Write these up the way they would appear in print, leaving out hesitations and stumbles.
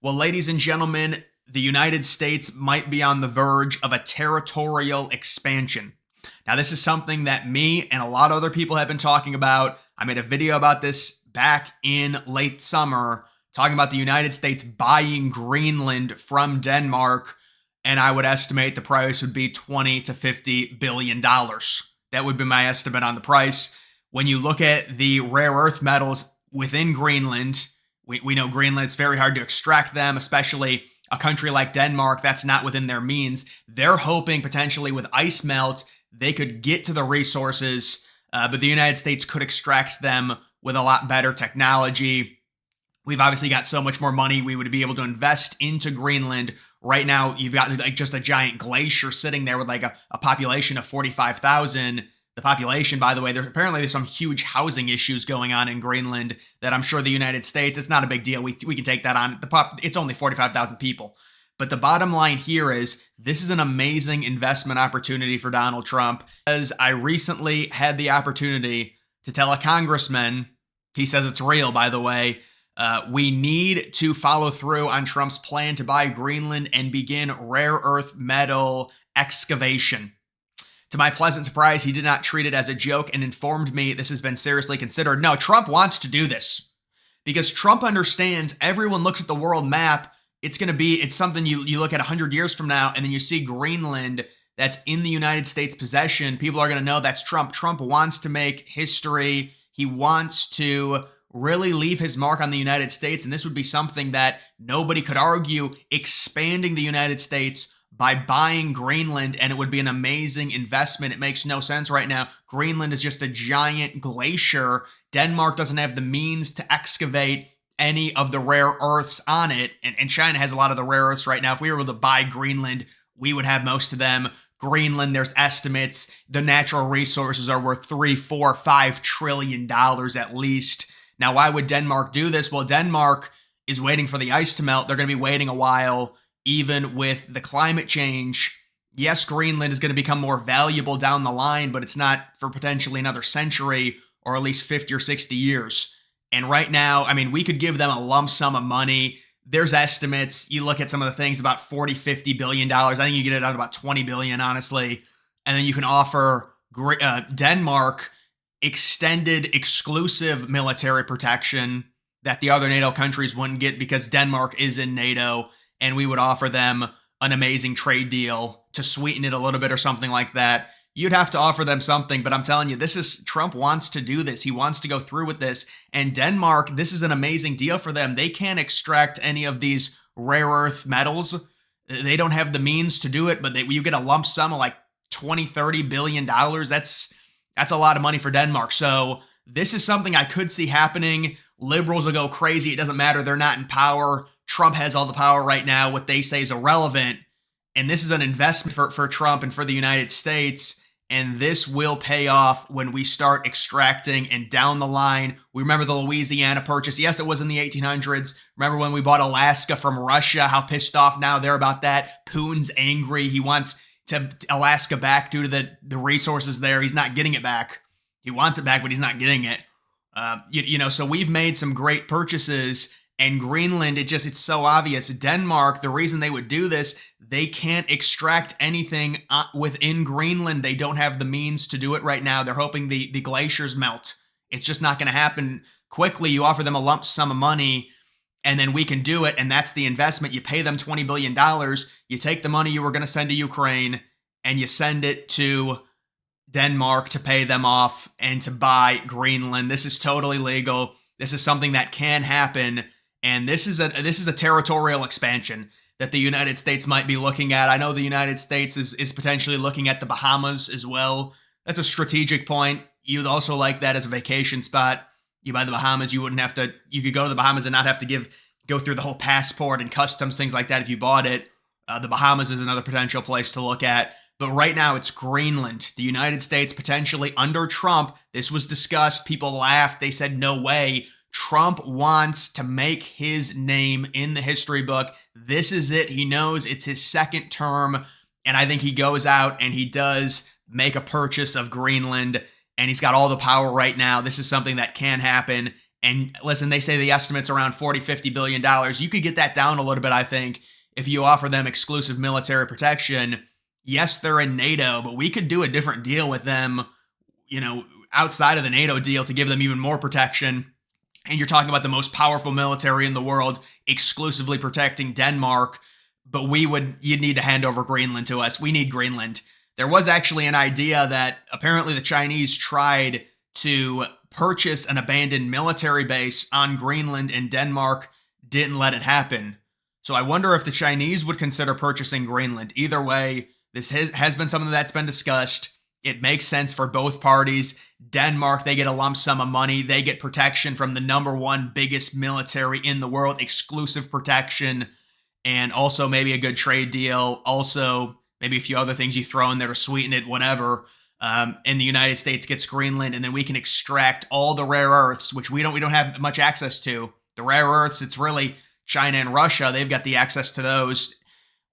Well, ladies and gentlemen, the United States might be on the verge of a territorial expansion. Now, this is something that me and a lot of other people have been talking about. I made a video about this back in late summer, talking about the United States buying Greenland from Denmark, and I would estimate the price would be 20 to 50 billion dollars. That would be my estimate on the price. When you look at the rare earth metals within Greenland, we know Greenland, it's very hard to extract them, especially a country like Denmark that's not within their means. They're hoping potentially with ice melt, they could get to the resources, but the United States could extract them with a lot better technology. We've obviously got so much more money we would be able to invest into Greenland. Right now, you've got like just a giant glacier sitting there with like a population of 45,000. The population, by the way, there's some huge housing issues going on in Greenland that I'm sure the United States, it's not a big deal. We can take that on. It's only 45,000 people. But the bottom line here is this is an amazing investment opportunity for Donald Trump. As I recently had the opportunity to tell a congressman, he says it's real, by the way, we need to follow through on Trump's plan to buy Greenland and begin rare earth metal excavation. To my pleasant surprise, he did not treat it as a joke and informed me this has been seriously considered. No, Trump wants to do this because Trump understands everyone looks at the world map. It's something you look at 100 years from now, and then you see Greenland that's in the United States possession. People are going to know that's Trump. Trump wants to make history. He wants to really leave his mark on the United States, and this would be something that nobody could argue, expanding the United States by buying Greenland, and it would be an amazing investment. It makes no sense right now. Greenland is just a giant glacier. Denmark doesn't have the means to excavate any of the rare earths on it, and China has a lot of the rare earths right now. If we were able to buy Greenland, we would have most of them. Greenland, there's estimates, the natural resources are worth $3, $4, $5 trillion at least. Now, why would Denmark do this? Well, Denmark is waiting for the ice to melt. They're going to be waiting a while. Even with the climate change, yes, Greenland is going to become more valuable down the line, but it's not for potentially another century or at least 50 or 60 years. And right now, I mean, we could give them a lump sum of money. There's estimates. You look at some of the things about 40, 50 billion dollars. I think you get it out about 20 billion, honestly. And then you can offer Denmark extended exclusive military protection that the other NATO countries wouldn't get because Denmark is in NATO. And we would offer them an amazing trade deal to sweeten it a little bit or something like that. You'd have to offer them something, but I'm telling you, Trump wants to do this. He wants to go through with this. And Denmark, this is an amazing deal for them. They can't extract any of these rare earth metals. They don't have the means to do it, but you get a lump sum of like 20, 30 billion dollars. That's a lot of money for Denmark. So this is something I could see happening. Liberals will go crazy. It doesn't matter. They're not in power. Trump has all the power right now. What they say is irrelevant. And this is an investment for Trump and for the United States. And this will pay off when we start extracting and down the line. We remember the Louisiana Purchase. Yes, it was in the 1800s. Remember when we bought Alaska from Russia? How pissed off now they're about that. Putin's angry. He wants to Alaska back due to the resources there. He's not getting it back. He wants it back, but he's not getting it. So we've made some great purchases. And Greenland, it's so obvious. Denmark, the reason they would do this, they can't extract anything within Greenland. They don't have the means to do it right now. They're hoping the glaciers melt. It's just not going to happen quickly. You offer them a lump sum of money, and then we can do it, and that's the investment. You pay them $20 billion. You take the money you were going to send to Ukraine, and you send it to Denmark to pay them off and to buy Greenland. This is totally legal. This is something that can happen. And this is a territorial expansion that the United States might be looking at. I know the United States is potentially looking at the Bahamas as well. That's a strategic point. You'd also like that as a vacation spot. You buy the Bahamas, you could go to the Bahamas and not have to go through the whole passport and customs, things like that if you bought it. The Bahamas is another potential place to look at. But right now it's Greenland. The United States potentially under Trump. This was discussed. People laughed. They said, no way. Trump wants to make his name in the history book. This is it. He knows it's his second term, and I think he goes out and he does make a purchase of Greenland, and he's got all the power right now. This is something that can happen, And listen, they say the estimate's around 40, $50 billion. You could get that down a little bit, I think, if you offer them exclusive military protection. Yes, they're in NATO, but we could do a different deal with them, outside of the NATO deal to give them even more protection. And you're talking about the most powerful military in the world exclusively protecting Denmark. But you'd need to hand over Greenland to us. We need Greenland. There was actually an idea that apparently the Chinese tried to purchase an abandoned military base on Greenland, and Denmark didn't let it happen. So I wonder if the Chinese would consider purchasing Greenland. Either way, this has been something that's been discussed. It makes sense for both parties. Denmark, they get a lump sum of money. They get protection from the #1 biggest military in the world, exclusive protection, and also maybe a good trade deal. Also, maybe a few other things you throw in there to sweeten it, whatever. And the United States gets Greenland, and then we can extract all the rare earths, which we don't have much access to. The rare earths, it's really China and Russia. They've got the access to those.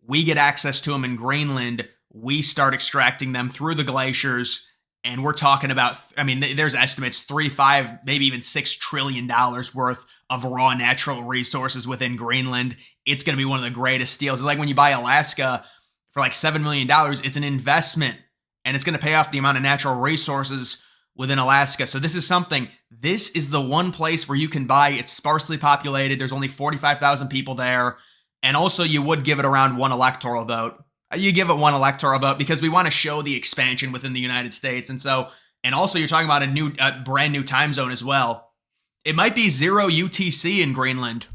We get access to them in Greenland. We start extracting them through the glaciers, and we're talking about, there's estimates, 3, 5, maybe even $6 trillion worth of raw natural resources within Greenland. It's going to be one of the greatest deals. It's like when you buy Alaska for like $7 million, it's an investment, and it's going to pay off the amount of natural resources within Alaska. So this is the one place where you can buy. It's sparsely populated. There's only 45,000 people there. And also you would give it around one electoral vote. You give it one electoral vote because we want to show the expansion within the United States. And also you're talking about a brand new time zone as well. It might be 0 UTC in Greenland.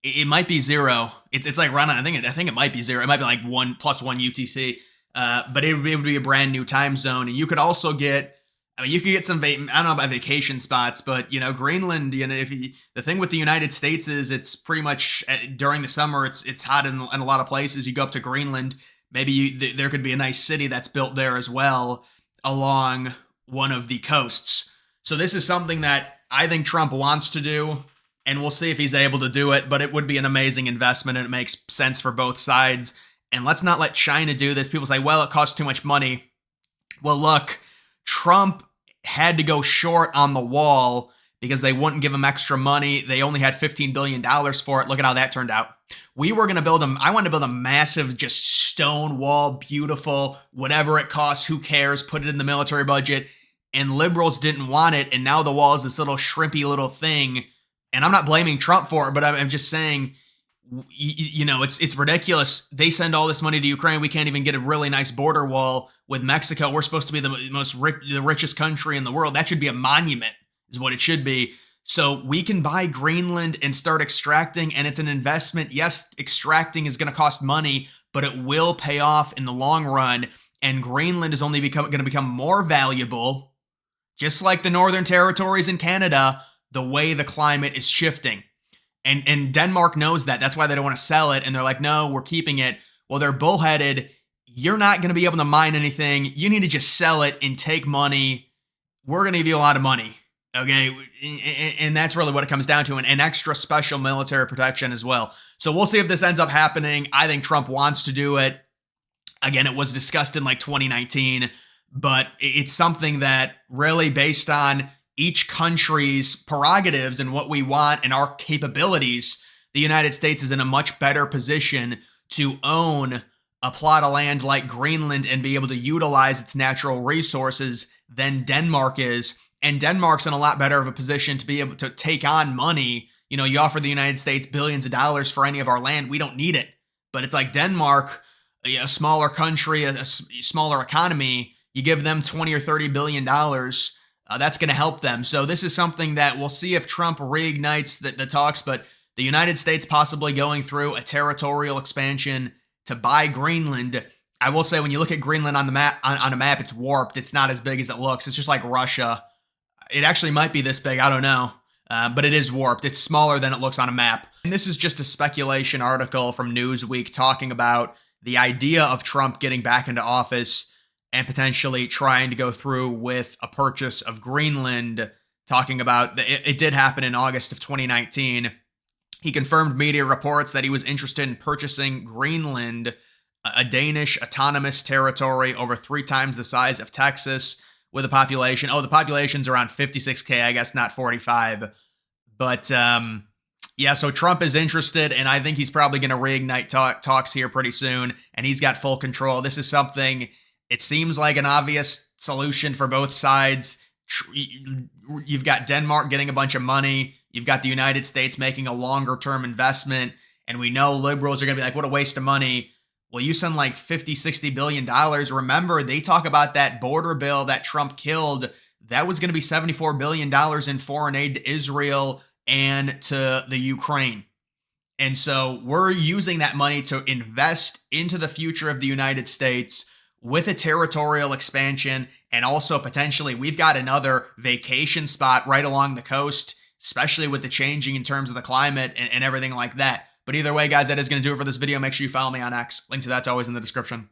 It might be 0. It's like running. I think it might be 0. It might be like 1 + 1 UTC. But it would be a brand new time zone. And you could also get, you could get some, I don't know about vacation spots, but, Greenland, the thing with the United States is it's pretty much during the summer, it's hot in a lot of places. You go up to Greenland, maybe there could be a nice city that's built there as well along one of the coasts. So this is something that I think Trump wants to do, and we'll see if he's able to do it, but it would be an amazing investment, and it makes sense for both sides. And let's not let China do this. People say, well, it costs too much money. Well, look, Trump had to go short on the wall because they wouldn't give him extra money. They only had $15 billion for it. Look at how that turned out. I wanted to build a massive, just stone wall, beautiful, whatever it costs, who cares, put it in the military budget. And liberals didn't want it. And now the wall is this little shrimpy little thing. And I'm not blaming Trump for it, but I'm just saying, it's ridiculous. They send all this money to Ukraine. We can't even get a really nice border wall with Mexico. We're supposed to be the richest country in the world. That should be a monument, is what it should be. So we can buy Greenland and start extracting, and it's an investment. Yes, extracting is going to cost money, but it will pay off in the long run. And Greenland is only going to become more valuable, just like the Northern Territories in Canada, the way the climate is shifting. And Denmark knows that. That's why they don't want to sell it. And they're like, no, we're keeping it. Well, they're bullheaded. You're not going to be able to mine anything. You need to just sell it and take money. We're going to give you a lot of money. Okay. And that's really what it comes down to. An extra special military protection as well. So we'll see if this ends up happening. I think Trump wants to do it. Again, it was discussed in like 2019, but it's something that really, based on each country's prerogatives and what we want and our capabilities, the United States is in a much better position to own a plot of land like Greenland and be able to utilize its natural resources than Denmark is. And Denmark's in a lot better of a position to be able to take on money. You offer the United States billions of dollars for any of our land. We don't need it. But it's like Denmark, a smaller country, a smaller economy, you give them $20 or $30 billion. That's going to help them. So this is something that we'll see if Trump reignites the talks, but the United States possibly going through a territorial expansion to buy Greenland. I will say, when you look at Greenland on the map, on a map, it's warped. It's not as big as it looks. It's just like Russia. It actually might be this big. I don't know. But it is warped. It's smaller than it looks on a map. And this is just a speculation article from Newsweek talking about the idea of Trump getting back into office and potentially trying to go through with a purchase of Greenland, talking about it did happen in August of 2019. He confirmed media reports that he was interested in purchasing Greenland, a Danish autonomous territory over 3 times the size of Texas, with a population. Oh, the population's around 56K, I guess, not 45. But yeah, so Trump is interested, and I think he's probably going to reignite talks here pretty soon, and he's got full control. This is something, it seems like an obvious solution for both sides. You've got Denmark getting a bunch of money. You've got the United States making a longer-term investment, and we know liberals are going to be like, what a waste of money. Well, you send like $50, $60 billion. Remember, they talk about that border bill that Trump killed. That was going to be $74 billion in foreign aid to Israel and to the Ukraine. And so we're using that money to invest into the future of the United States with a territorial expansion. And also potentially we've got another vacation spot right along the coast, especially with the changing in terms of the climate and everything like that. But either way, guys, that is going to do it for this video. Make sure you follow me on X. Link to that's always in the description.